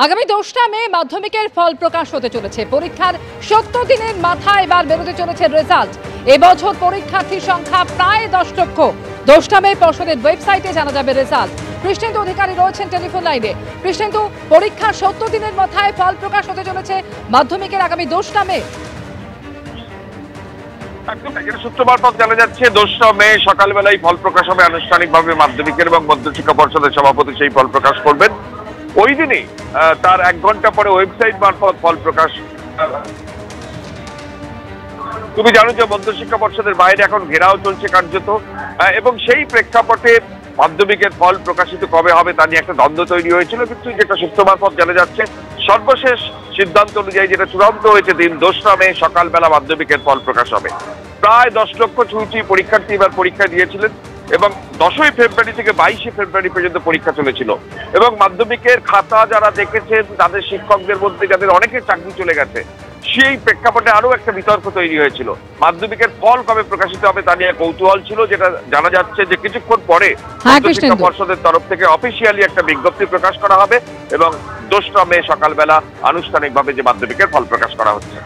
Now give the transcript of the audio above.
আগামী ২রা মে মাধ্যমিকের ফল প্রকাশ হতে চলেছে। পরীক্ষার ৭০ দিনের মাথায় এবার বেরোতে চলেছে রেজাল্ট। এবছর পরীক্ষার্থীর সংখ্যা প্রায় ১০ লক্ষ। ২রা মে পর্ষদের ওয়েবসাইটে জানা যাবে রেজাল্ট। কৃষ্ণেন্দু অধিকারী রয়েছেন টেলিফোন লাইনে। কৃষ্ণেন্দু, পরীক্ষার ৭০ দিনের মাথায় ফল প্রকাশ হতে চলেছে মাধ্যমিকের আগামী ২রা মে। একদম সূত্র মারফত জানা যাচ্ছে ২রা মে সকালবেলায় ফল প্রকাশ হবে আনুষ্ঠানিকভাবে। মাধ্যমিকের এবং মধ্যশিক্ষা পর্ষদের সভাপতি সেই ফল প্রকাশ করবেন। ওই দিনই তার ১ ঘন্টা পরে ওয়েবসাইট মারফত ফল প্রকাশ। তুমি জানো যে মধ্যশিক্ষা পর্ষদের বাইরে এখন ঘেরাও চলছে কার্যত, এবং সেই প্রেক্ষাপটে মাধ্যমিকের ফল প্রকাশিত কবে হবে তা নিয়ে একটা দ্বন্দ্ব তৈরি হয়েছিল। কিন্তু যেটা সূত্র মারফত জানা যাচ্ছে, সর্বশেষ সিদ্ধান্ত অনুযায়ী যেটা চূড়ান্ত হয়েছে, দিন ২রা মে সকালবেলা মাধ্যমিকের ফল প্রকাশ হবে। প্রায় ১০ লক্ষ ছুঁই পরীক্ষার্থী এবার পরীক্ষা দিয়েছিলেন এবং ১০ই ফেব্রুয়ারি থেকে ২২শে ফেব্রুয়ারি পর্যন্ত পরীক্ষা চলেছিল। এবং মাধ্যমিকের খাতা যারা দেখেছেন তাদের শিক্ষকদের মধ্যে যাদের অনেকের চাকরি চলে গেছে, সেই প্রেক্ষাপটে আরো একটা বিতর্ক তৈরি হয়েছিল। মাধ্যমিকের ফল কবে প্রকাশিত হবে তা নিয়ে কৌতূহল ছিল। যেটা জানা যাচ্ছে যে কিছুক্ষণ পরে শিক্ষা পর্ষদের তরফ থেকে অফিসিয়ালি একটা বিজ্ঞপ্তি প্রকাশ করা হবে এবং ২রা মে সকালবেলা আনুষ্ঠানিকভাবে যে মাধ্যমিকের ফল প্রকাশ করা হচ্ছে।